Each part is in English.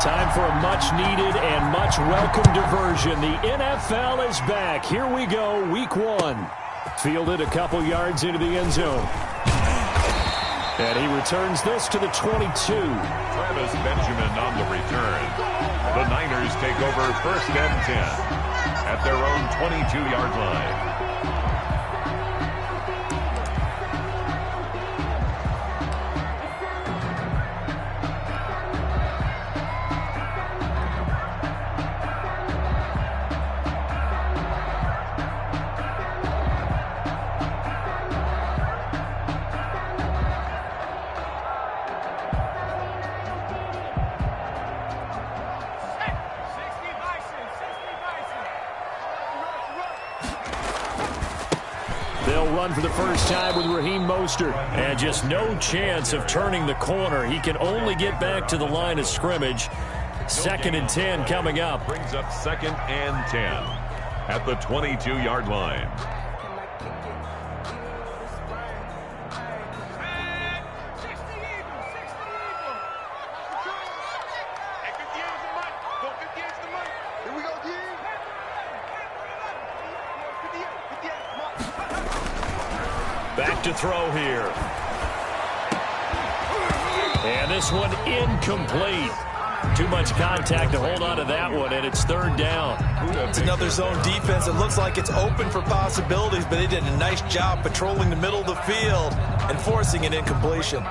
Time for a much-needed and much-welcome diversion. The NFL is back. Here we go, Week 1. Fielded a couple yards into the end zone. And he returns this to the 22. Travis Benjamin on the return. The Niners take over 1st and 10 at their own 22-yard line. They'll run for the first time with Raheem Mostert. And just no chance of turning the corner. He can only get back to the line of scrimmage. 2nd and 10 coming up. Brings up 2nd and 10 at the 22-yard line. Back to throw here. And this one incomplete. Too much contact to hold on to that one, and it's 3rd down. It's another zone defense. It looks like it's open for possibilities, but they did a nice job patrolling the middle of the field and forcing an incompletion.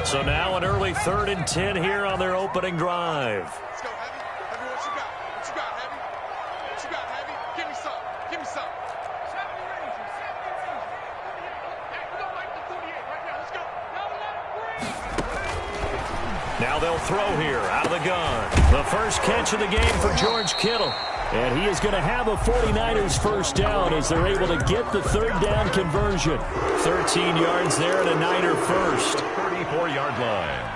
So now an early 3rd and 10 here on their opening drive. Let's go, Heavy. Heavy, what you got? What you got, Heavy? What you got, Heavy? Give me some. Give me some. 70 range. 70 range. Hey, we're going to like the 48 right now. Let's go. Now let it breathe. Now they'll throw here out of the gun. The first catch of the game for George Kittle. And he is going to have a 49ers first down as they're able to get the 3rd down conversion. 13 yards there and a Niner first. 34-yard line.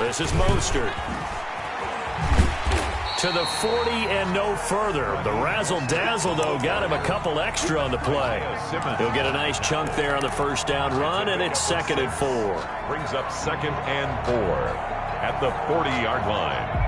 This is Mostert. To the 40 and no further. The razzle-dazzle, though, got him a couple extra on the play. He'll get a nice chunk there on the first down run, and it's 2nd and 4. Brings up 2nd and 4 at the 40-yard line.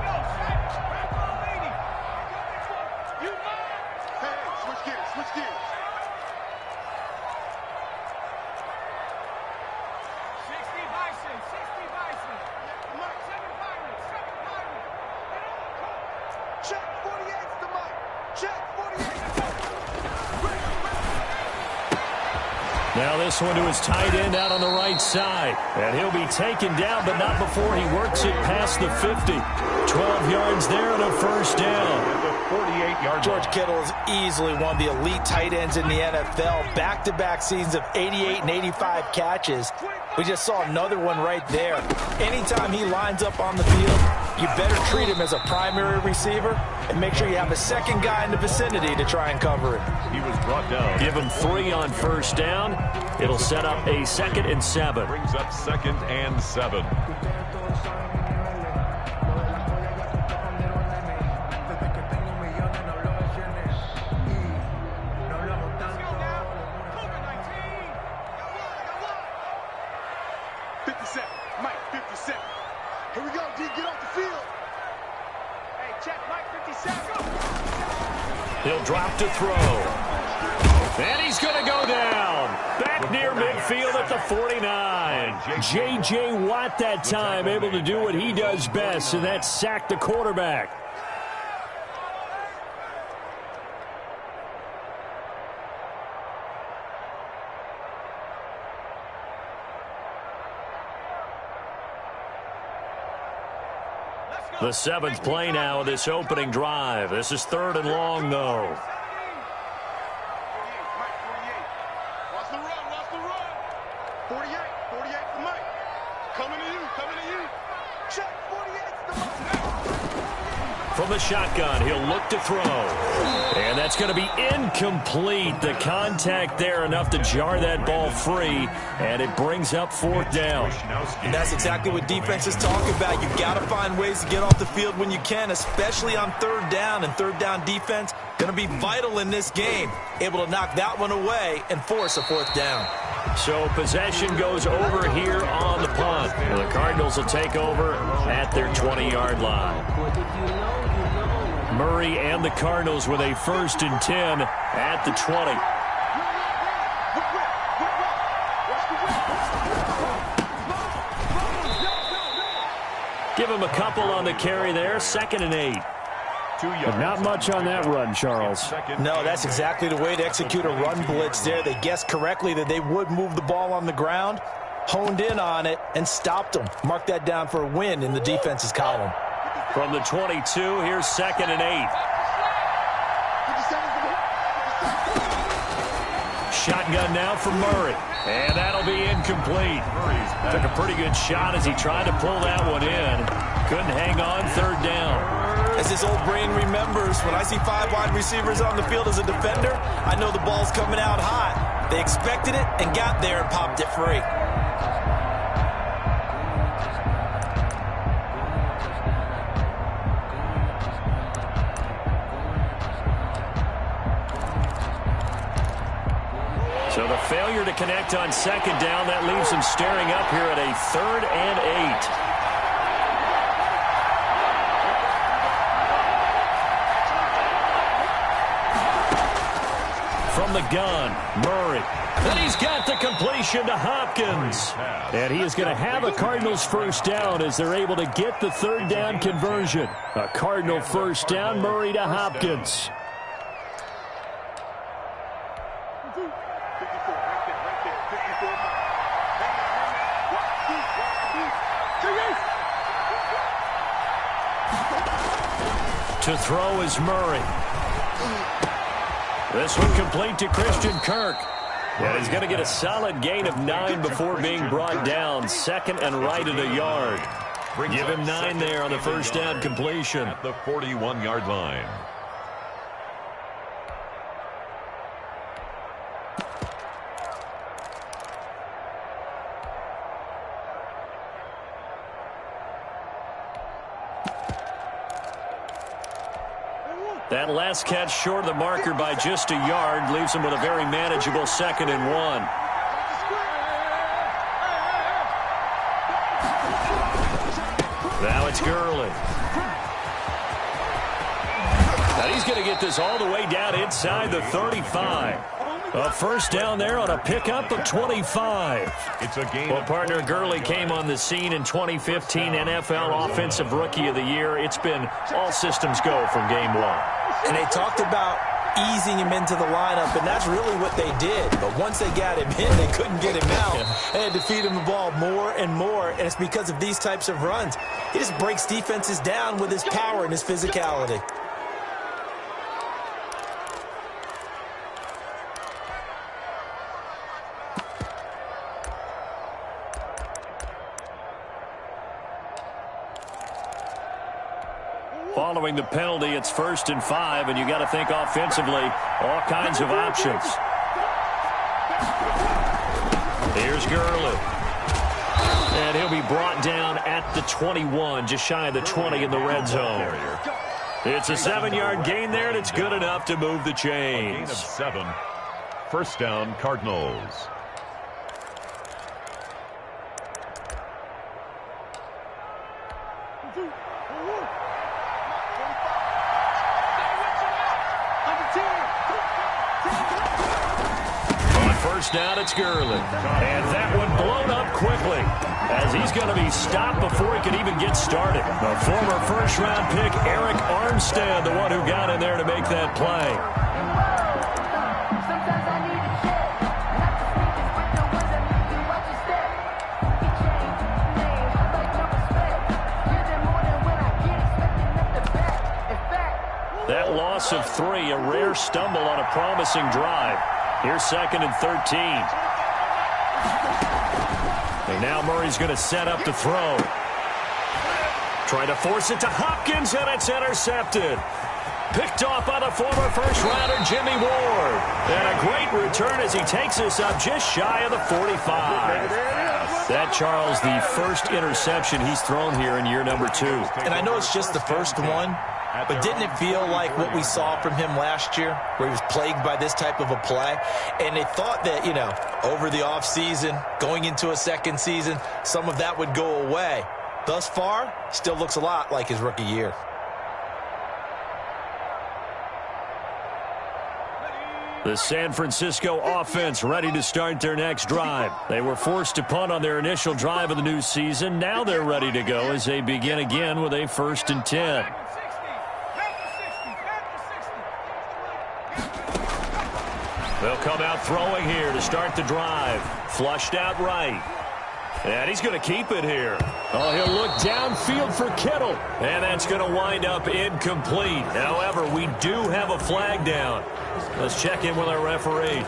Now this one to his tight end out on the right side. And he'll be taken down, but not before he works it past the 50. 12 yards there and a first down. 48-yard George Kittle is easily one of the elite tight ends in the NFL. Back-to-back seasons of 88 and 85 catches. We just saw another one right there. Anytime he lines up on the field, you better treat him as a primary receiver and make sure you have a second guy in the vicinity to try and cover it. He was brought down. Give him 3 on first down. It'll set up a 2nd and 7. Brings up 2nd and 7. He'll drop to throw. And he's going to go down. Back near midfield at the 49. J.J. Watt that time able to do what he does best, and that's sack the quarterback. The 7th play now of this opening drive. This is 3rd and long, though. Watch the run, watch the run. 48 for Mike. Coming to you. Check 48 to Mike. From the shotgun, he'll look to throw. And that's going to be incomplete. The contact there enough to jar that ball free, and it brings up 4th down. And that's exactly what defenses talk about. You've got to find ways to get off the field when you can, especially on 3rd down. And 3rd down defense going to be vital in this game. Able to knock that one away and force a 4th down. So possession goes over here on the punt. And the Cardinals will take over at their 20-yard line. Murray and the Cardinals with a 1st and 10 at the 20. Give him a couple on the carry there. 2nd and 8. But not much on that run, Charles. No, that's exactly the way to execute a run blitz there. They guessed correctly that they would move the ball on the ground, honed in on it, and stopped them. Mark that down for a win in the defense's column. From the 22, here's 2nd and 8. Shotgun now for Murray. And that'll be incomplete. Took a pretty good shot as he tried to pull that one in. Couldn't hang on. 3rd down. As his old brain remembers, when I see 5 wide receivers on the field as a defender, I know the ball's coming out hot. They expected it and got there and popped it free. So the failure to connect on 2nd down, that leaves him staring up here at a 3rd and 8. From the gun, Murray. And he's got the completion to Hopkins. And he is going to have a Cardinals 1st down as they're able to get the 3rd down conversion. A Cardinal 1st down, Murray to Hopkins. To throw is Murray. This one complete to Christian Kirk. And he's going to get a solid gain of 9 before being brought down. 2nd and right at a yard. Give him 9 there on the 1st down completion. At the 41-yard line. That last catch short of the marker by just a yard leaves him with a very manageable 2nd and 1. Now it's Gurley. Now he's going to get this all the way down inside the 35. A 1st down there on a pickup of 25. It's a game. Well, partner, Gurley came on the scene in 2015 NFL Offensive Rookie of the Year. It's been all systems go from game 1. And they talked about easing him into the lineup, and that's really what they did. But once they got him in, they couldn't get him out. They had to feed him the ball more and more, and it's because of these types of runs. He just breaks defenses down with his power and his physicality. Following the penalty, it's 1st and 5, and you got to think offensively, all kinds of options. Here's Gurley. And he'll be brought down at the 21, just shy of the 20 in the red zone. It's a 7-yard gain there, and it's good enough to move the chains. Gain of 7. 1st down, Cardinals. First down, it's Gurley. And that one blown up quickly as he's going to be stopped before he can even get started. The former first-round pick, Eric Armstead, the one who got in there to make that play. That loss of 3, a rare stumble on a promising drive. Here's 2nd and 13. And now Murray's going to set up to throw. Trying to force it to Hopkins, and it's intercepted. Picked off by the former first-rounder Jimmy Ward. And a great return as he takes us up just shy of the 45. That, Charles, the first interception he's thrown here in year number 2. And I know it's just the first one, but didn't it feel like what we saw from him last year, where he was plagued by this type of a play? And they thought that, over the offseason, going into a second season, some of that would go away. Thus far, still looks a lot like his rookie year. The San Francisco offense ready to start their next drive. They were forced to punt on their initial drive of the new season. Now they're ready to go as they begin again with a 1st and 10. They'll come out throwing here to start the drive. Flushed out right. And he's going to keep it here. Oh, he'll look downfield for Kittle. And that's going to wind up incomplete. However, we do have a flag down. Let's check in with our referee.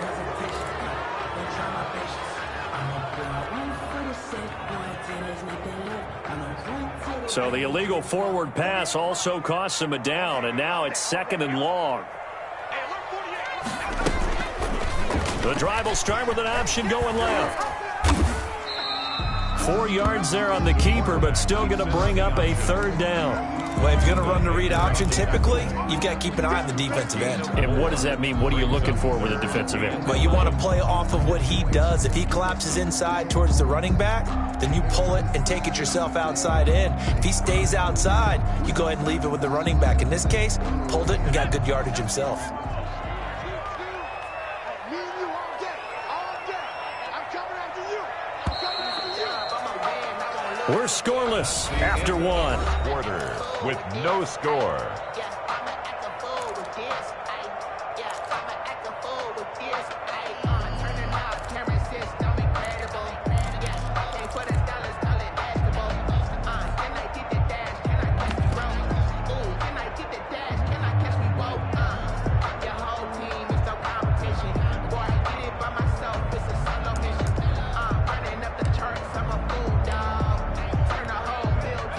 So the illegal forward pass also costs him a down, and now it's 2nd and long. The drive will start with an option going left. 4 yards there on the keeper, but still going to bring up a 3rd down. Well, if you're going to run the read option, typically, you've got to keep an eye on the defensive end. And what does that mean? What are you looking for with a defensive end? Well, you want to play off of what he does. If he collapses inside towards the running back, then you pull it and take it yourself outside in. If he stays outside, you go ahead and leave it with the running back. In this case, pulled it and got good yardage himself. We're scoreless after 1. Quarter with no score.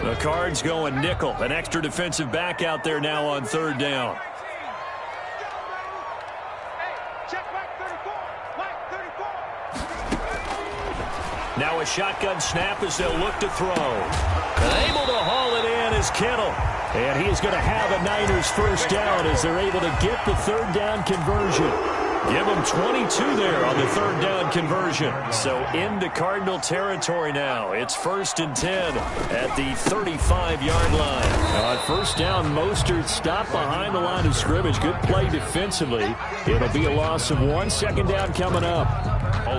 The Cards going nickel. An extra defensive back out there now on 3rd down. Now a shotgun snap as they'll look to throw. And able to haul it in is Kittle. And he is going to have a Niners 1st down as they're able to get the 3rd down conversion. Give them 22 there on the 3rd down conversion. So into Cardinal territory now. It's 1st and 10 at the 35-yard line. On 1st down, Mostert stopped behind the line of scrimmage. Good play defensively. It'll be a loss of 1. 2nd down coming up.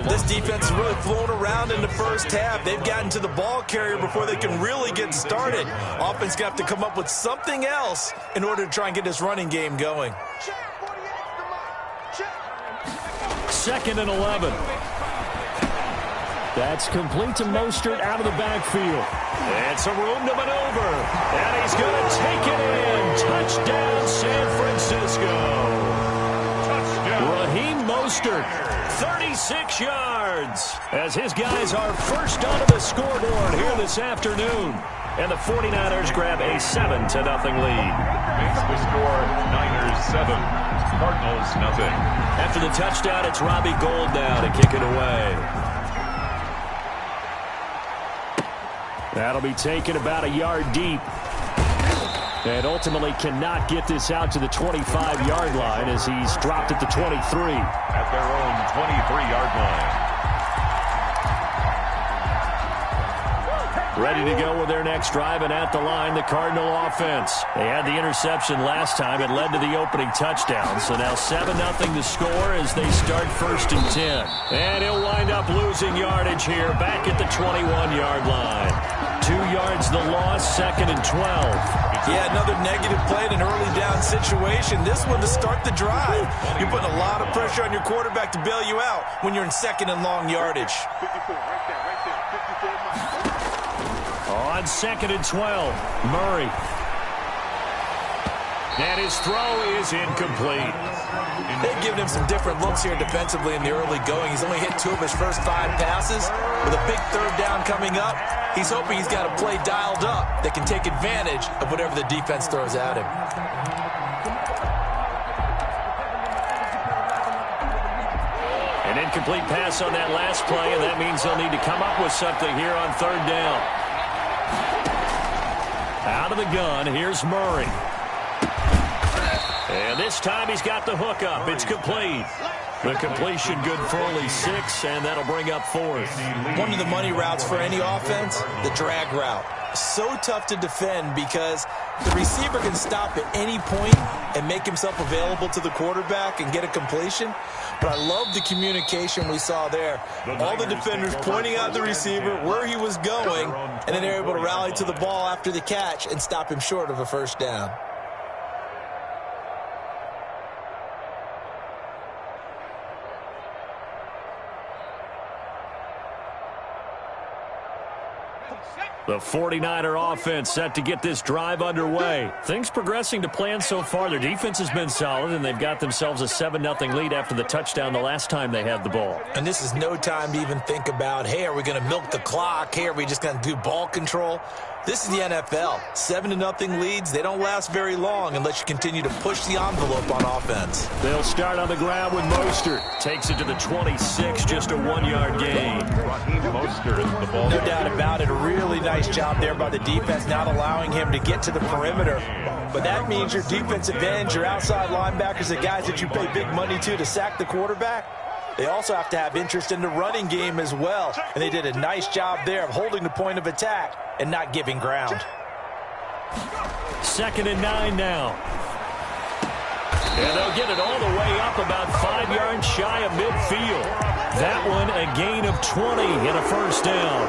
This defense is really flown around in the first half. They've gotten to the ball carrier before they can really get started. Offense going to have to come up with something else in order to try and get this running game going. 2nd and 11. That's complete to Mostert out of the backfield. And some room to maneuver. And he's going to take it in. Touchdown, San Francisco. Touchdown. Raheem Mostert. 36 yards as his guys are first onto the scoreboard here this afternoon. And the 49ers grab a 7-0 lead. Makes the score Niners 7, Cardinals 0. After the touchdown, it's Robbie Gould now to kick it away. That'll be taken about a yard deep. And ultimately cannot get this out to the 25-yard line as he's dropped at the 23. At their own 23-yard line. Ready to go with their next drive, and at the line, the Cardinal offense. They had the interception last time. It led to the opening touchdown. So now 7-0 to score as they start 1st and 10. And he'll wind up losing yardage here back at the 21-yard line. 2 yards the loss, 2nd and 12. Yeah, another negative play in an early down situation. This one to start the drive. You're putting a lot of pressure on your quarterback to bail you out when you're in 2nd and long yardage. 54, right there, 54. On 2nd and 12, Murray. And his throw is incomplete. They've given him some different looks here defensively in the early going. He's only hit 2 of his first 5 passes. With a big third down coming up, he's hoping he's got a play dialed up that can take advantage of whatever the defense throws at him. An incomplete pass on that last play, and that means they'll need to come up with something here on third down. Out of the gun, here's Murray. And this time he's got the hook up. It's complete. The completion good for only 6, and that'll bring up 4th. One of the money routes for any offense, the drag route. So tough to defend because the receiver can stop at any point and make himself available to the quarterback and get a completion. But I love the communication we saw there. All the defenders pointing out the receiver, where he was going, and then they're able to rally to the ball after the catch and stop him short of a first down. The 49er offense set to get this drive underway. Things progressing to plan so far. Their defense has been solid, and they've got themselves a 7-0 lead after the touchdown the last time they had the ball. And this is no time to even think about, hey, are we going to milk the clock? Hey, are we just going to do ball control? This is the NFL. 7-0 leads, they don't last very long unless you continue to push the envelope on offense. They'll start on the ground with Mostert. Takes it to the 26, just a 1-yard gain. Raheem Mostert is the ball. No doubt about it. A really nice job there by the defense, not allowing him to get to the perimeter. But that means your defensive ends, your outside linebackers, the guys that you pay big money to sack the quarterback, they also have to have interest in the running game as well. And they did a nice job there of holding the point of attack and not giving ground. 2nd and 9 now. And they'll get it all the way up about 5 yards shy of midfield. That one a gain of 20 and a first down.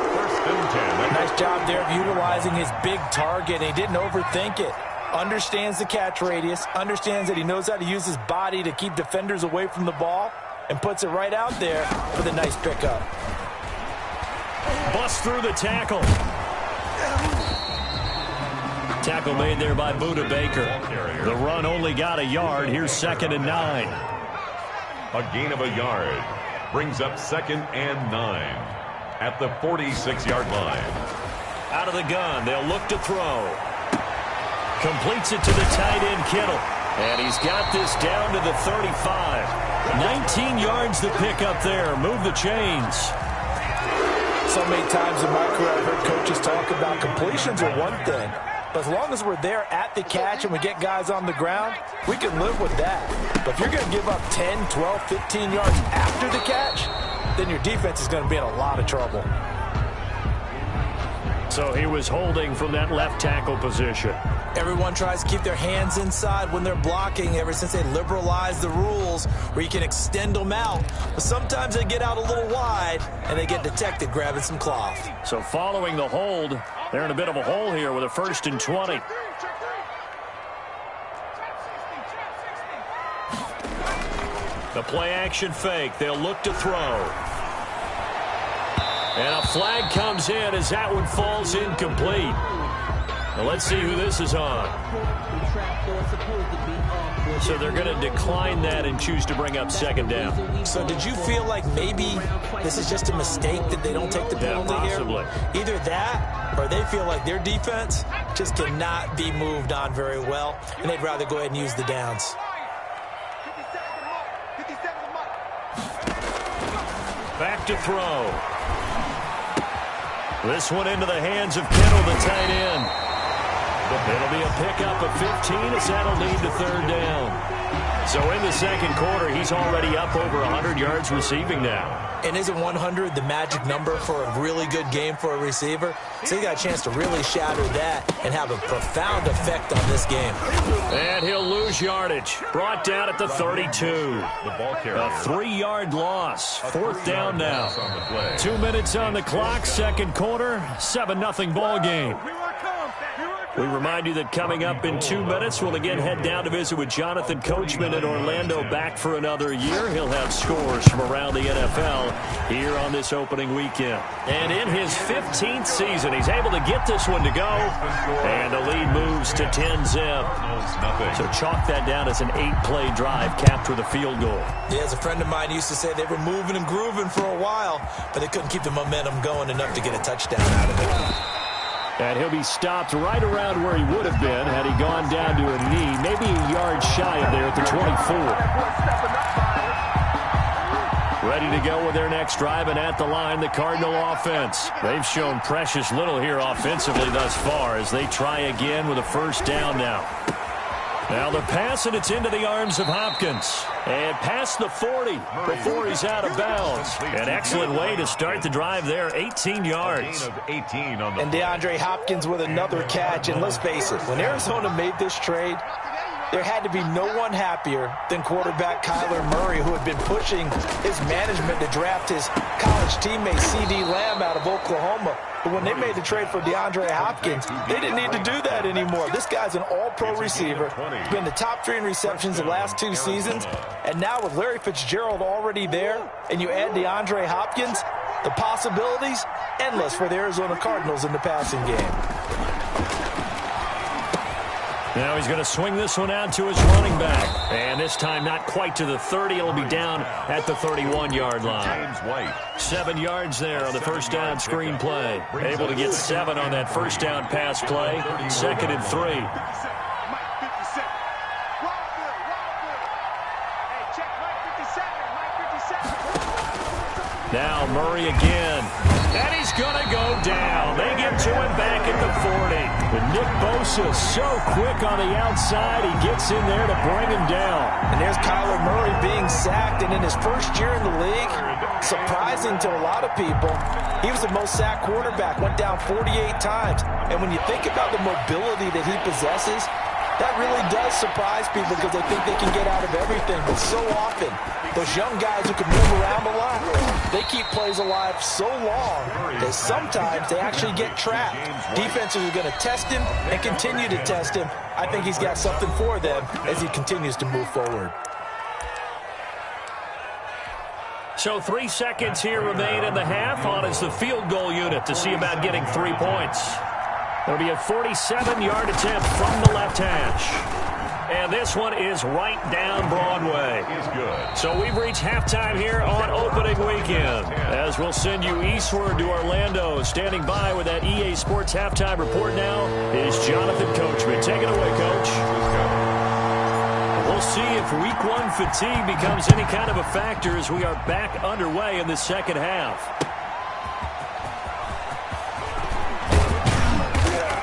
Nice job there of utilizing his big target. He didn't overthink it. Understands the catch radius. Understands that he knows how to use his body to keep defenders away from the ball. And puts it right out there with a nice pickup. Bust through the tackle. Tackle made there by Budda Baker. The run only got a yard. Here's 2nd and 9. A gain of a yard brings up 2nd and 9 at the 46-yard line. Out of the gun, they'll look to throw. Completes it to the tight end, Kittle. And he's got this down to the 35. 19 yards to pick up there. Move the chains. So many times in my career I've heard coaches talk about completions are one thing. But as long as we're there at the catch and we get guys on the ground, we can live with that. But if you're going to give up 10, 12, 15 yards after the catch, then your defense is going to be in a lot of trouble. So he was holding from that left tackle position. Everyone tries to keep their hands inside when they're blocking ever since they liberalized the rules where you can extend them out. But sometimes they get out a little wide and they get detected grabbing some cloth. So following the hold, they're in a bit of a hole here with a 1st and 20. The play action fake. They'll look to throw. And a flag comes in as that one falls incomplete. Now let's see who this is on. So they're going to decline that and choose to bring up 2nd down. So did you feel like maybe this is just a mistake that they don't take the penalty possibly here? Either that or they feel like their defense just cannot be moved on very well, and they'd rather go ahead and use the downs. Back to throw. This one into the hands of Kittle, the tight end. It'll be a pickup of 15 as that'll lead to 3rd down. So in the 2nd quarter, he's already up over 100 yards receiving now. And isn't 100 the magic number for a really good game for a receiver? So he got a chance to really shatter that and have a profound effect on this game. And he'll lose yardage. Brought down at the 32. The ball carrier. A 3-yard loss. 4th down now. 2 minutes on the clock, 2nd quarter. 7-0 ball game. Here I come. Here I come. We remind you that coming up in 2 minutes, we'll again head down to visit with Jonathan Coachman in Orlando, back for another year. He'll have scores from around the NFL here on this opening weekend. And in his 15th season, he's able to get this one to go. And the lead moves to 10-zip. So chalk that down as an 8-play drive capped with a field goal. Yeah, as a friend of mine used to say, they were moving and grooving for a while, but they couldn't keep the momentum going enough to get a touchdown out of it. And he'll be stopped right around where he would have been had he gone down to a knee, maybe a yard shy of there at the 24. Ready to go with their next drive, and at the line, the Cardinal offense. They've shown precious little here offensively thus far as they try again with a first down now. Now the pass, and it's into the arms of Hopkins. And past the 40 before he's out of bounds. An excellent way to start the drive there, 18 yards. And DeAndre Hopkins with another catch. And let's face it, when Arizona made this trade, there had to be no one happier than quarterback Kyler Murray, who had been pushing his management to draft his college teammate C.D. Lamb out of Oklahoma. But when they made the trade for DeAndre Hopkins, they didn't need to do that anymore. This guy's an all-pro receiver. He's been the top 3 in receptions the last 2 seasons. And now with Larry Fitzgerald already there, and you add DeAndre Hopkins, the possibilities endless for the Arizona Cardinals in the passing game. Now he's going to swing this one out to his running back. And this time not quite to the 30. It'll be down at the 31-yard line. 7 yards there on the first down screen play. Able to get 7 on that first down pass play. 2nd and 3. Now Murray again. And he's going to go down. They get to him back at the 40. And Nick Bosa so quick on the outside. He gets in there to bring him down. And there's Kyler Murray being sacked. And in his first year in the league, surprising to a lot of people, he was the most sacked quarterback. Went down 48 times. And when you think about the mobility that he possesses, that really does surprise people because they think they can get out of everything. But so often, those young guys who can move around a lot, they keep plays alive so long that sometimes they actually get trapped. Defenses are going to test him and continue to test him. I think he's got something for them as he continues to move forward. So 3 seconds here remain in the half. On is the field goal unit to see about getting 3 points. It'll be a 47-yard attempt from the left hash. And this one is right down Broadway. So we've reached halftime here on opening weekend. As we'll send you eastward to Orlando. Standing by with that EA Sports halftime report now is Jonathan Coachman. Take it away, Coach. We'll see if Week 1 fatigue becomes any kind of a factor as we are back underway in the second half.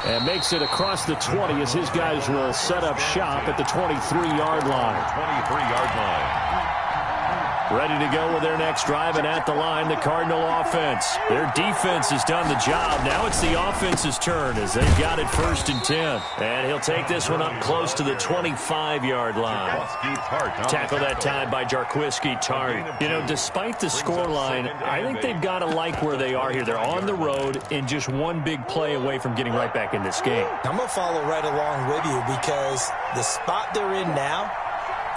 And makes it across the 20 as his guys will set up shop at the 23-yard line. 23-yard line. Ready to go with their next drive, and at the line, the Cardinal offense. Their defense has done the job. Now it's the offense's turn as they've got it 1st and 10. And he'll take this one up close to the 25-yard line. Tackle that time by Jarquiski Tartt. You know, despite the scoreline, I think they've got to like where they are here. They're on the road and just one big play away from getting right back in this game. I'm going to follow right along with you because the spot they're in now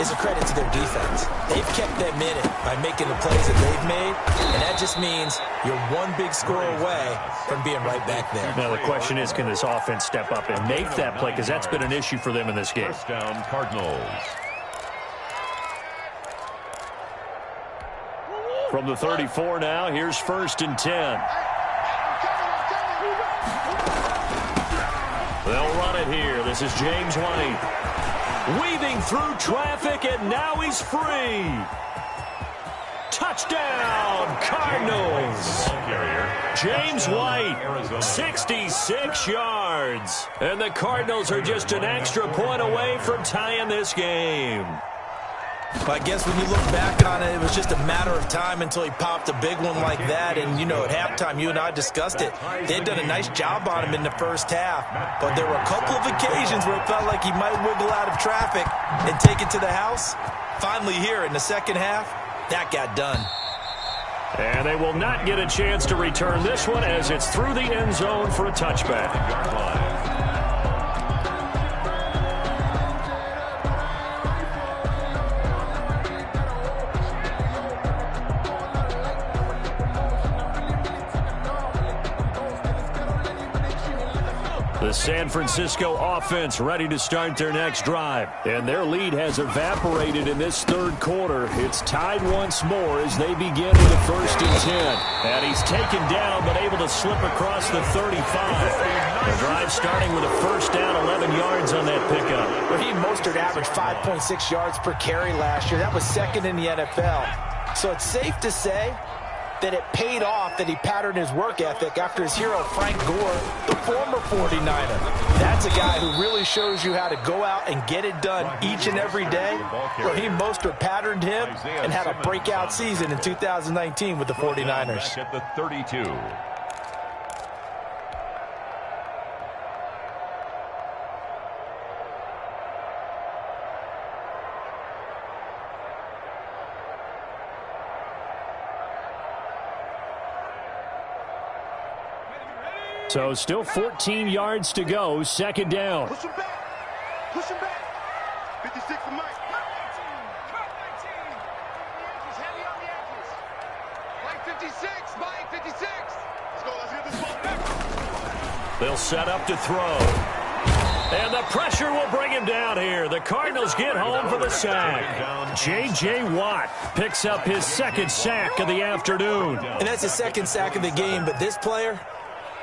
is a credit to their defense. They've kept them in it by making the plays that they've made, and that just means you're one big score away from being right back there. Now the question is, can this offense step up and make that play? Because that's been an issue for them in this game. First down, Cardinals. From the 34 now, here's 1st and 10. They'll run it here. This is James White. Weaving through traffic, and now he's free. Touchdown, Cardinals. James White, 66 yards. And the Cardinals are just an extra point away from tying this game. I guess when you look back on it, it was just a matter of time until he popped a big one like that. And, you know, at halftime, you and I discussed it. They'd done a nice job on him in the first half. But there were a couple of occasions where it felt like he might wiggle out of traffic and take it to the house. Finally here in the second half, that got done. And they will not get a chance to return this one as it's through the end zone for a touchback. The San Francisco offense ready to start their next drive. And their lead has evaporated in this third quarter. It's tied once more as they begin with a 1st and 10. And he's taken down but able to slip across the 35. The drive starting with a 1st down, 11 yards on that pickup. Raheem Mostert averaged 5.6 yards per carry last year. That was 2nd in the NFL. So it's safe to say that it paid off that he patterned his work ethic after his hero Frank Gore, the former 49er. That's a guy who really shows you how to go out and get it done each and every day. Raheem Mostert patterned him and had a breakout season in 2019 with the 49ers. At the 32. So still 14 yards to go, 2nd down. Push him back. Push him back. 56 for Mike. Cut 19. Heavy on the edges. Mike 56. Mike 56. Let's go. Let's get this ball back. They'll set up to throw. And the pressure will bring him down here. The Cardinals get home for the sack. J.J. Watt picks up his 2nd sack of the afternoon. And that's his 2nd sack of the game, but this player,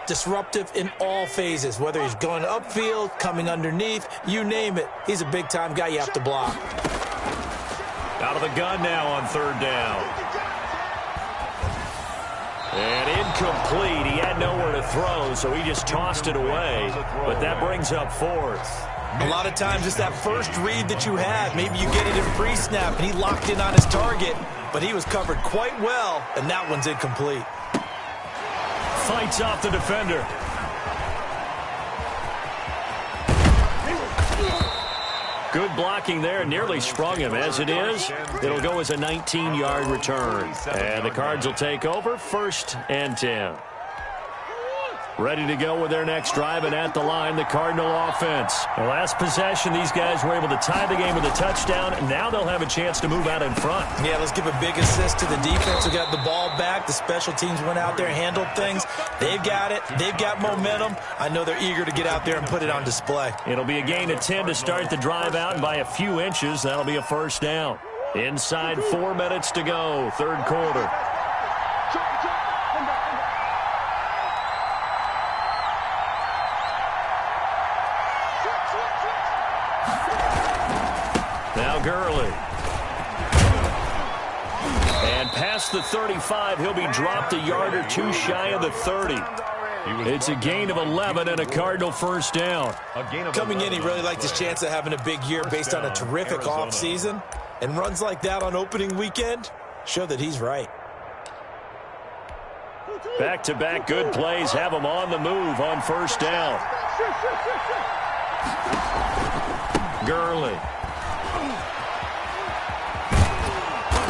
disruptive in all phases, whether he's going upfield, coming underneath, you name it. He's a big-time guy you have to block. Out of the gun now on 3rd down. And incomplete. He had nowhere to throw, so he just tossed it away. But that brings up 4th. A lot of times it's that first read that you had. Maybe you get it in pre-snap, and he locked in on his target, but he was covered quite well, and that one's incomplete. Fights off the defender. Good blocking there. Nearly sprung him. As it is, it'll go as a 19-yard return. And the Cards will take over 1st and 10. Ready to go with their next drive, and at the line, the Cardinal offense. The last possession, these guys were able to tie the game with a touchdown, and now they'll have a chance to move out in front. Yeah, let's give a big assist to the defense who got the ball back. The special teams went out there, handled things. They've got it. They've got momentum. I know they're eager to get out there and put it on display. It'll be a gain of 10 to start the drive out, and by a few inches, that'll be a 1st down. Inside 4 minutes to go, 3rd quarter. Now Gurley. And past the 35, he'll be dropped a yard or 2 shy of the 30. It's a gain of 11 and a Cardinal 1st down. Coming in, he really liked his chance of having a big year based on a terrific offseason. And runs like that on opening weekend show that he's right. Back-to-back good plays have him on the move on 1st down. Gurley.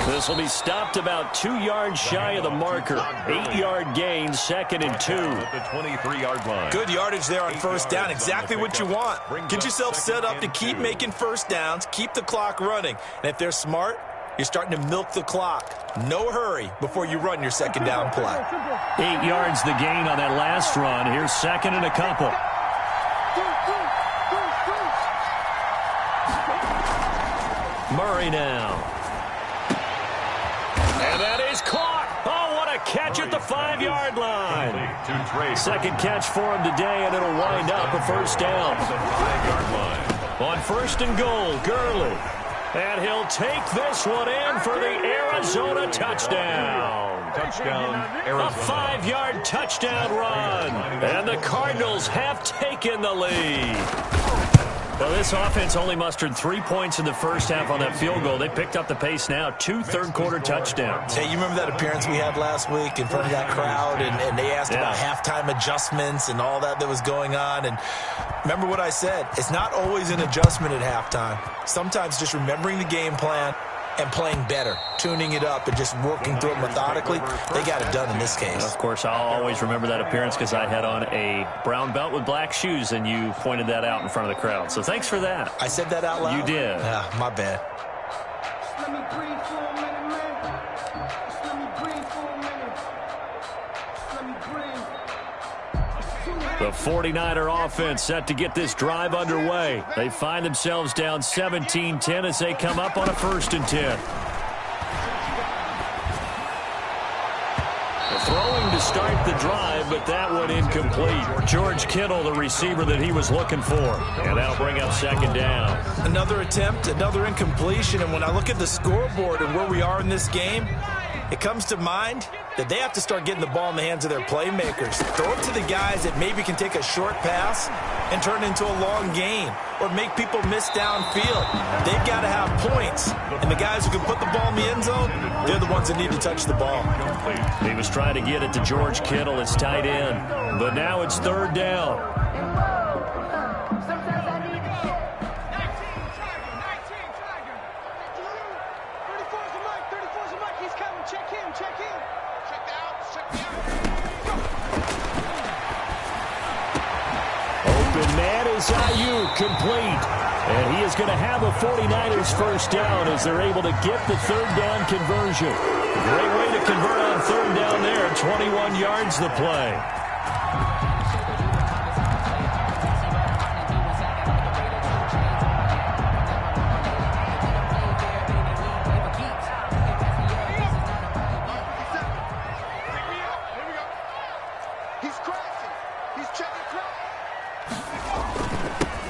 This will be stopped about 2 yards shy of the marker. 8-yard gain, 2nd and 2. At the 23-yard line. Good yardage there on 1st down. Exactly what you want. Get yourself set up to keep making 1st downs, keep the clock running. And if they're smart, you're starting to milk the clock. No hurry before you run your 2nd down play. 8 yards the gain on that last run. Here's 2nd and a couple. Murray now. And that is caught. Oh, what a catch at the 5-yard line. 2nd catch for him today, and it'll wind up a 1st down. On 1st and goal, Gurley. And he'll take this one in for the Arizona touchdown. Touchdown, Arizona. A 5-yard touchdown run. And the Cardinals have taken the lead. Well, this offense only mustered 3 points in the 1st half on that field goal. They picked up the pace now. 2 third-quarter touchdowns. Hey, you remember that appearance we had last week in front of that crowd, and they asked about halftime adjustments and all that was going on. And remember what I said. It's not always an adjustment at halftime. Sometimes just remembering the game plan and playing better, tuning it up and just working through it methodically. They got it done in this case. Of course, I'll always remember that appearance because I had on a brown belt with black shoes, and you pointed that out in front of the crowd. So thanks for that. I said that out loud? You did. Yeah, my bad. Let me breathe for a minute, man. Let me breathe for a minute. Let me breathe. It's too The 49er offense set to get this drive underway. They find themselves down 17-10 as they come up on a 1st and 10. Throwing to start the drive, but that one incomplete. George Kittle, the receiver that he was looking for. And that'll bring up 2nd down. Another attempt, another incompletion. And when I look at the scoreboard and where we are in this game, it comes to mind that they have to start getting the ball in the hands of their playmakers. Throw it to the guys that maybe can take a short pass and turn it into a long gain or make people miss downfield. They've got to have points. And the guys who can put the ball in the end zone, they're the ones that need to touch the ball. He was trying to get it to George Kittle, his tight end. But now it's 3rd down. Ayuk complete. And he is going to have a 49ers 1st down as they're able to get the 3rd down conversion. Great way to convert on 3rd down there. 21 yards the play.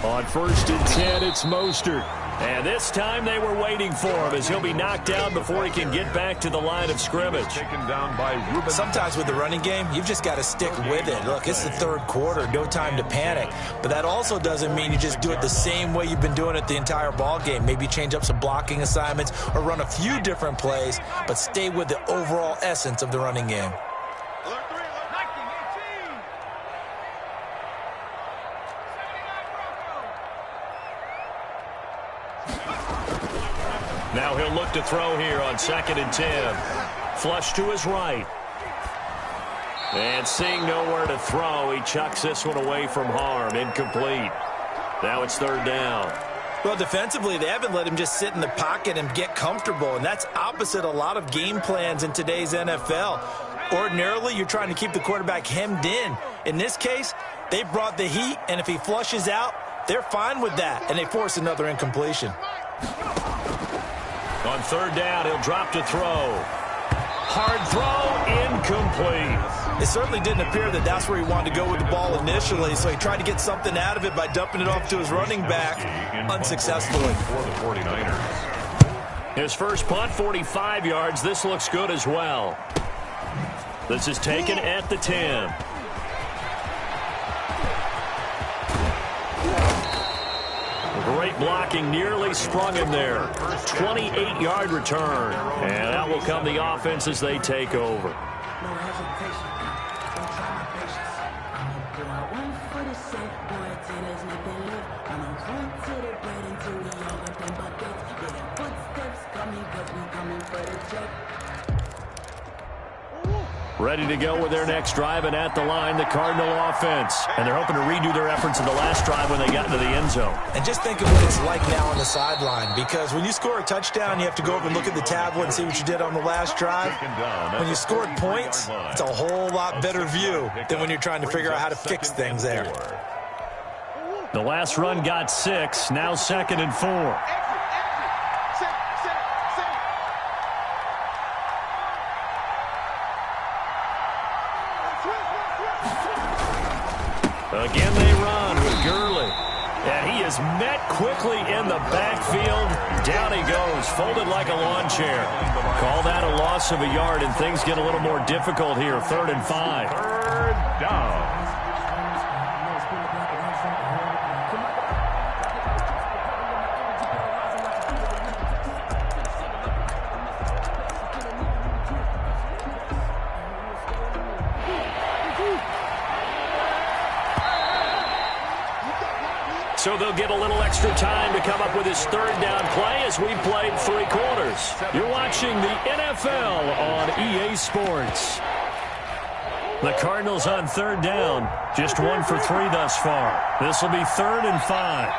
On 1st and 10, it's Mostert. And this time they were waiting for him as he'll be knocked down before he can get back to the line of scrimmage. Taken down by Ruben. Sometimes with the running game, you've just got to stick with it. Look, it's the 3rd quarter, no time to panic. But that also doesn't mean you just do it the same way you've been doing it the entire ball game. Maybe change up some blocking assignments or run a few different plays, but stay with the overall essence of the running game. Now he'll look to throw here on 2nd and 10. Flush to his right. And seeing nowhere to throw, he chucks this one away from harm. Incomplete. Now it's 3rd down. Well, defensively, they haven't let him just sit in the pocket and get comfortable, and that's opposite a lot of game plans in today's NFL. Ordinarily, you're trying to keep the quarterback hemmed in. In this case, they brought the heat, and if he flushes out, they're fine with that, and they force another incompletion. On 3rd down, he'll drop to throw. Hard throw, incomplete. It certainly didn't appear that that's where he wanted to go with the ball initially, so he tried to get something out of it by dumping it off to his running back unsuccessfully. For the 49ers. His first punt, 45 yards. This looks good as well. This is taken at the 10. Great blocking, nearly sprung him there. 28-yard return. And out will come the offense as they take over. Ready to go with their next drive, and at the line, the Cardinal offense. And they're hoping to redo their efforts in the last drive when they got into the end zone. And just think of what it's like now on the sideline, because when you score a touchdown, you have to go over and look at the tablet and see what you did on the last drive. When you scored points, it's a whole lot better view than when you're trying to figure out how to fix things there. The last run got 6, now 2nd and 4. Again they run with Gurley. And he is met quickly in the backfield. Down he goes, folded like a lawn chair. Call that a loss of a yard, and things get a little more difficult here. 3rd and 5. 3rd down. So they'll get a little extra time to come up with his 3rd down play as we played 3 quarters. You're watching the NFL on EA Sports. The Cardinals on 3rd down, just 1 for 3 thus far. This will be 3rd and 5.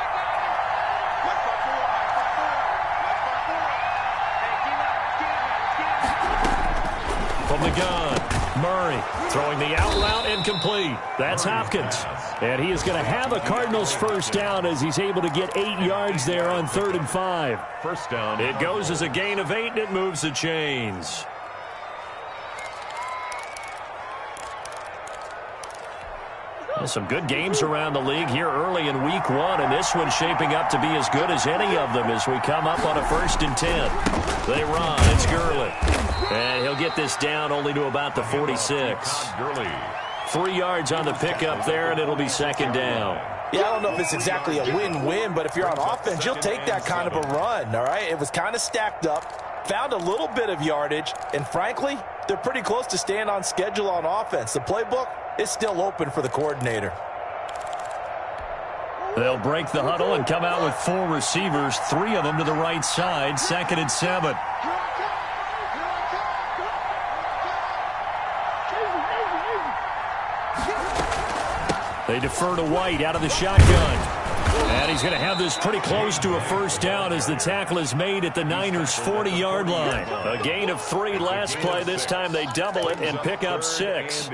From the gun, Murray throwing the out route incomplete. That's Hopkins. And he is going to have a Cardinals first down as he's able to get 8 yards there on 3rd and 5. First down. It goes as a gain of 8, and it moves the chains. Some good games around the league here early in week 1, and this one's shaping up to be as good as any of them as we come up on a 1st and 10. They run. It's Gurley. And he'll get this down only to about the 46. Gurley. 3 yards on the pickup there, and it'll be 2nd down. Yeah, I don't know if it's exactly a win-win, but if you're on offense, you'll take that kind of a run, all right? It was kind of stacked up, found a little bit of yardage, and frankly, they're pretty close to staying on schedule on offense. The playbook is still open for the coordinator. They'll break the huddle and come out with 4 receivers, 3 of them to the right side, 2nd and 7. They defer to White out of the shotgun. And he's going to have this pretty close to a first down as the tackle is made at the Niners' 40-yard line. A gain of 3 last play. This time they double it and pick up 6.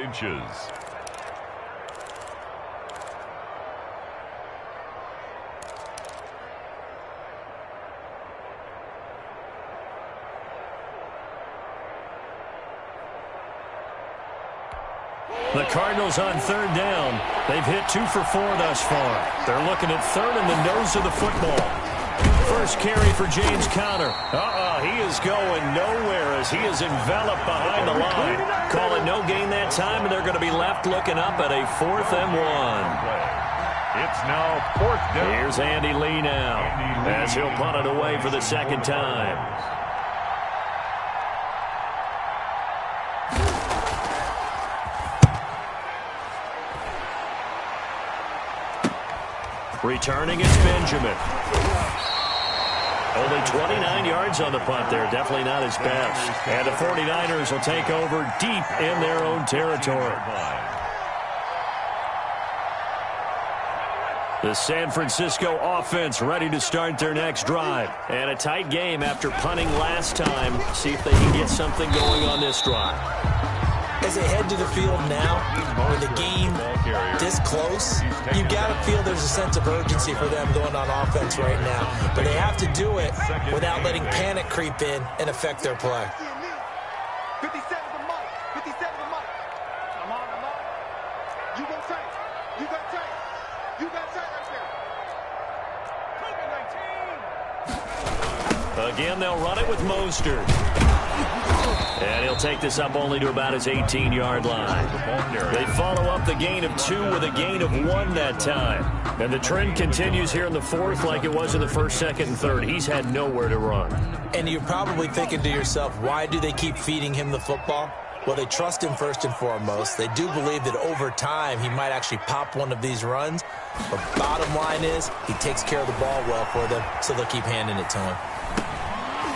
The Cardinals on 3rd down. They've hit 2 for 4 thus far. They're looking at 3rd in the nose of the football. First carry for James Conner. He is going nowhere as he is enveloped behind the line. Call it no gain that time, and they're going to be left looking up at a 4th and 1. It's now 4th down. Here's Andy Lee now as he'll punt it away for the 2nd time. Returning, it's Benjamin. Only 29 yards on the punt there. Definitely not his best. And the 49ers will take over deep in their own territory. The San Francisco offense ready to start their next drive. And a tight game after punting last time. See if they can get something going on this drive. As they head to the field now, with the game this close, you got to feel there's a sense of urgency for them going on offense right now. But they have to do it without letting panic creep in and affect their play. 57 to Mike. 57 to Mike. I'm on. You go tight. You got tight. You got tight right there. Again, they'll run it with Mostert. And he'll take this up only to about his 18-yard line. They follow up the gain of 2 with a gain of 1 that time. And the trend continues here in the 4th like it was in the 1st, 2nd, and 3rd. He's had nowhere to run. And you're probably thinking to yourself, why do they keep feeding him the football? Well, they trust him first and foremost. They do believe that over time he might actually pop one of these runs. But bottom line is he takes care of the ball well for them, so they'll keep handing it to him.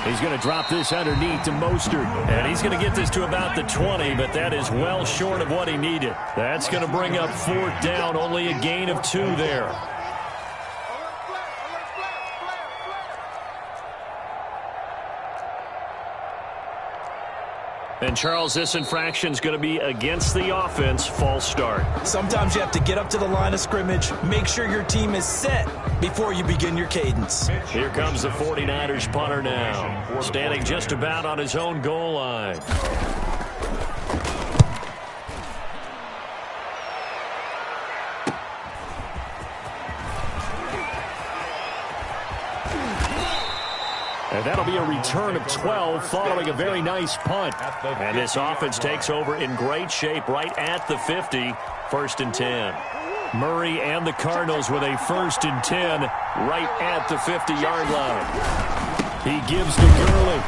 He's going to drop this underneath to Mostert. And he's going to get this to about the 20, but that is well short of what he needed. That's going to bring up 4th down, only a gain of 2 there. And, Charles, this infraction is going to be against the offense. False start. Sometimes you have to get up to the line of scrimmage, make sure your team is set before you begin your cadence. Here comes the 49ers punter now, standing just about on his own goal line. And that'll be a return of 12 following a very nice punt. And this offense takes over in great shape right at the 50, 1st and 10. Murray and the Cardinals with a 1st and 10 right at the 50-yard line. He gives to Gurley.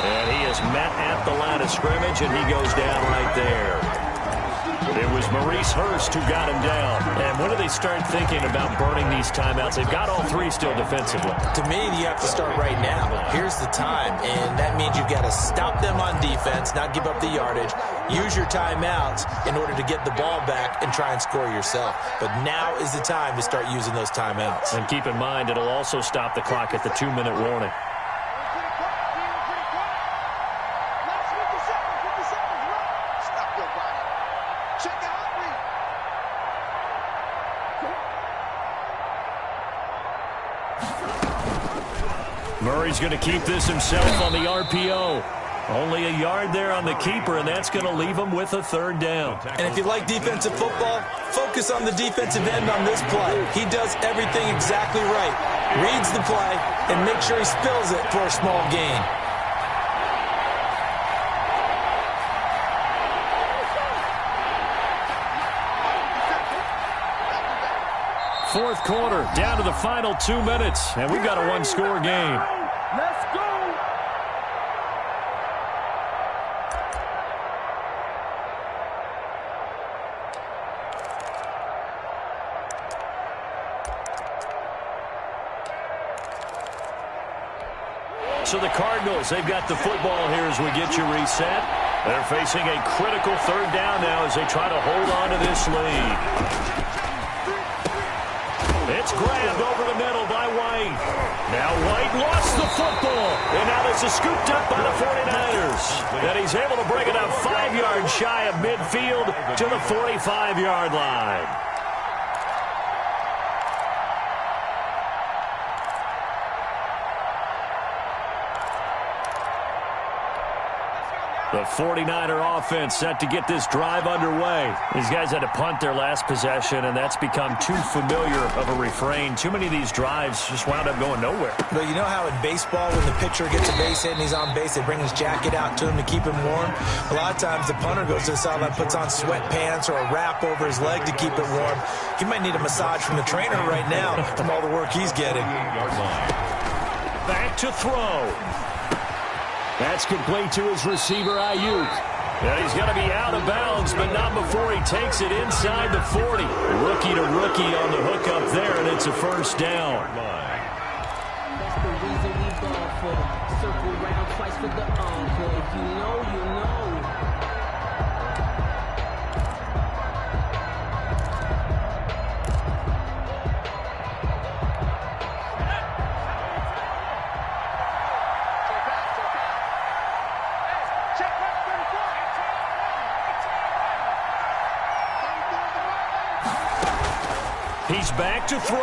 And he is met at the line of scrimmage, and he goes down right there. It was Maurice Hurst who got him down. And when do they start thinking about burning these timeouts? They've got all 3 still defensively. To me, you have to start right now. Here's the time, and that means you've got to stop them on defense, not give up the yardage, use your timeouts in order to get the ball back and try and score yourself. But now is the time to start using those timeouts. And keep in mind, it'll also stop the clock at the 2-minute warning. he's going to keep this himself on the RPO. Only a yard there on the keeper, and that's going to leave him with a third down. And if you like defensive football, focus on the defensive end on this play. He does everything exactly right. Reads the play and makes sure he spills it for a small gain. Fourth quarter, down to the final 2 minutes, and we've got a one-score game. Let's go. So the Cardinals, they've got the football here as we get you reset. They're facing a critical third down now as they try to hold on to this lead. It's grabbed over the middle by White. Now White lost the football. And now this is scooped up by the 49ers. And he's able to bring it up 5 yards shy of midfield to the 45-yard line. The 49er offense set to get this drive underway. These guys had to punt their last possession, and that's become too familiar of a refrain. Too many of these drives just wound up going nowhere. But you know how in baseball, when the pitcher gets a base hit and he's on base, they bring his jacket out to him to keep him warm? A lot of times the punter goes to the sideline, puts on sweatpants or a wrap over his leg to keep it warm. He might need a massage from the trainer right now from all the work he's getting. Back to throw. That's complete to his receiver, Ayuk. And he's going to be out of bounds, but not before he takes it inside the 40. Rookie to rookie on the hook up there, and it's a first down. That's the reason we ball for. Circle round twice for the encore. If you know, you know. He's back to throw.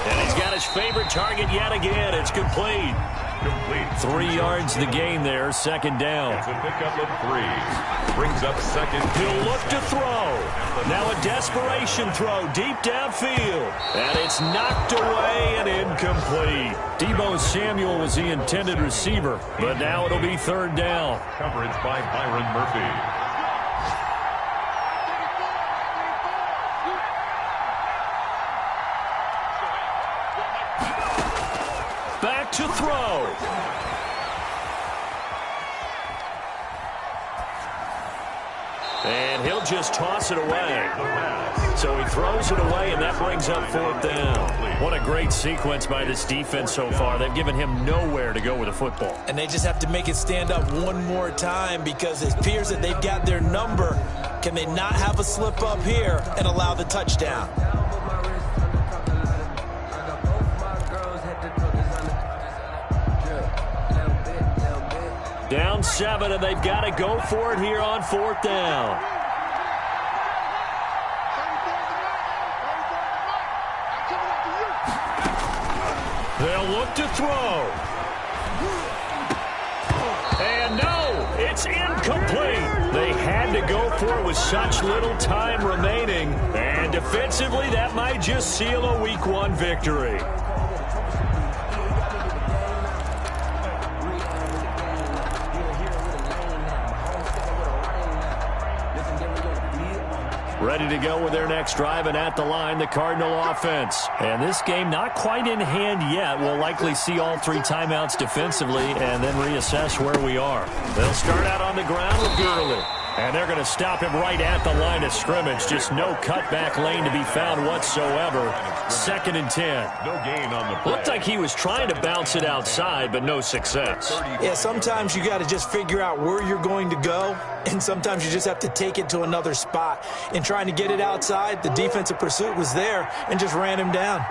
And he's got his favorite target yet again. It's complete. 3 yards the gain there, second down. It's a pickup of 3. Brings up second. He'll look to throw. Now a desperation throw deep downfield. And it's knocked away and incomplete. Deebo Samuel was the intended receiver, but now it'll be third down. Coverage by Byron Murphy. Back to throw. And he'll just toss it away. So he throws it away, and that brings up fourth down. What a great sequence by this defense so far. They've given him nowhere to go with the football. And they just have to make it stand up one more time because it appears that they've got their number. Can they not have a slip up here and allow the touchdown? Down 7, and they've got to go for it here on fourth down. They'll look to throw. And no, it's incomplete. They had to go for it with such little time remaining. And defensively, that might just seal a Week 1 victory. Ready to go with their next drive, and at the line, the Cardinal offense. And this game not quite in hand yet. We'll likely see all 3 timeouts defensively and then reassess where we are. They'll start out on the ground with Gurley. And they're going to stop him right at the line of scrimmage. Just no cutback lane to be found whatsoever. 2nd and 10. No gain on the play. Looked like he was trying to bounce it outside, but no success. Yeah, sometimes you got to just figure out where you're going to go, and sometimes you just have to take it to another spot. In trying to get it outside, the defensive pursuit was there and just ran him down.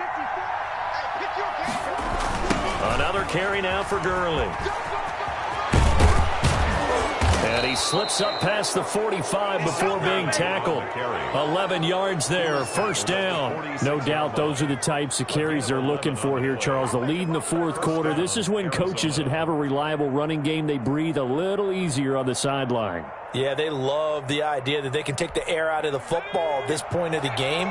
Another carry now for Gurley. And And he slips up past the 45 before being tackled. 11 yards there, first down. No doubt those are the types of carries they're looking for here, Charles. The lead in the fourth quarter. This is when coaches that have a reliable running game, they breathe a little easier on the sideline. Yeah, they love the idea that they can take the air out of the football at this point of the game.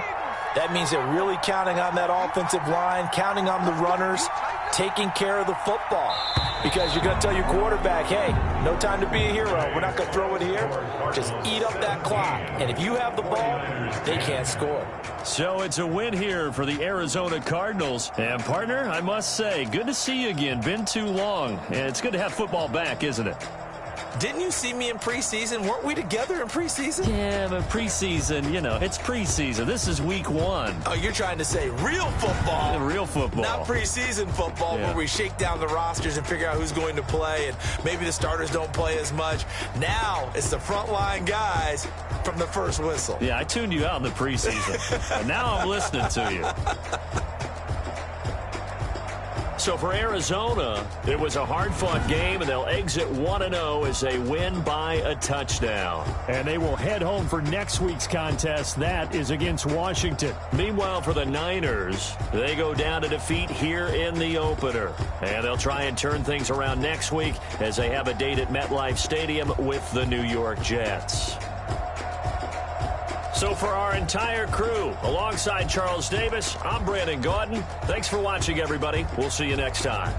That means they're really counting on that offensive line, counting on the runners, taking care of the football. Because you're going to tell your quarterback, hey, no time to be a hero. We're not going to throw it here. Just eat up that clock. And if you have the ball, they can't score. So it's a win here for the Arizona Cardinals. And, partner, I must say, good to see you again. Been too long. And it's good to have football back, isn't it? Didn't you see me in preseason? Weren't we together in preseason? Yeah, but preseason, you know, it's preseason. This is week 1. Oh, you're trying to say real football. Real football. Not preseason football where we shake down the rosters and figure out who's going to play, and maybe the starters don't play as much. Now it's the frontline guys from the first whistle. Yeah, I tuned you out in the preseason. And now I'm listening to you. So for Arizona, it was a hard-fought game, and they'll exit 1-0 as they win by a touchdown. And they will head home for next week's contest. That is against Washington. Meanwhile, for the Niners, they go down to defeat here in the opener. And they'll try and turn things around next week as they have a date at MetLife Stadium with the New York Jets. So for our entire crew, alongside Charles Davis, I'm Brandon Gaudin. Thanks for watching, everybody. We'll see you next time.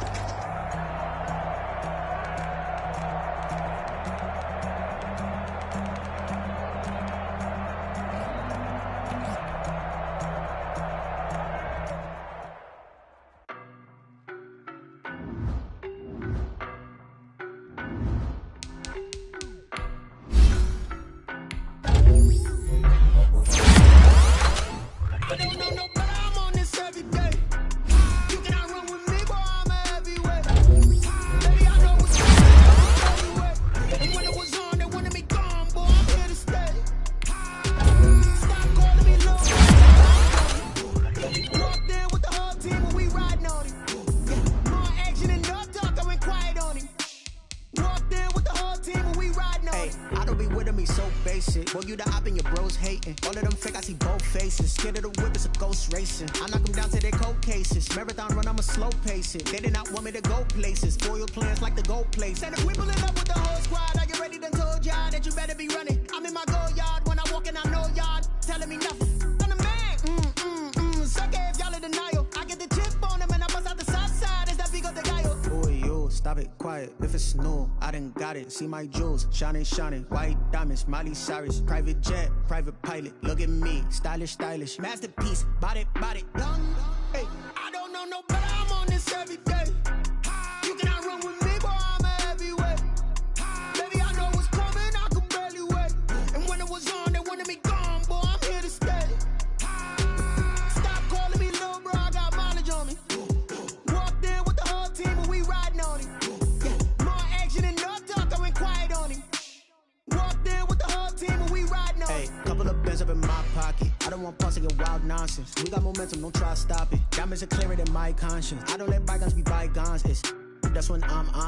They did not want me to go places. Spoil plans like the gold place. And if we pulling up with the whole squad, are you ready? Done told y'all that you better be running. I'm in my go yard when I walk in, I know y'all telling me nothing. I'm the man. Suck it if y'all in denial. I get the chip on them and I bust out the south side. Is that Vigo de Gallo? Boy, yo, stop it, quiet. If it's new, I done got it. See my jewels, shining, shining. White diamonds, Miley Cyrus. Private jet, private pilot. Look at me, stylish, stylish. Masterpiece, body, young. Hey, I don't know no better. I'm on this every day. You cannot run with me, boy, I'm a heavyweight. Baby, I know what's coming, I can barely wait. And when it was on, they wanted me gone, boy, I'm here to stay. Stop calling me little bro, I got mileage on me. Walked in with the whole team and we riding on him. Yeah, more action and no talk, I went quiet on him. Walked in with the whole team and we riding on him. Hey, couple of bands up in my pocket. I don't want pause to get wild nonsense. We got momentum, don't try to stop it. Diamonds are clearer than my conscience. I don't let bygones be bygones. That's when I'm on.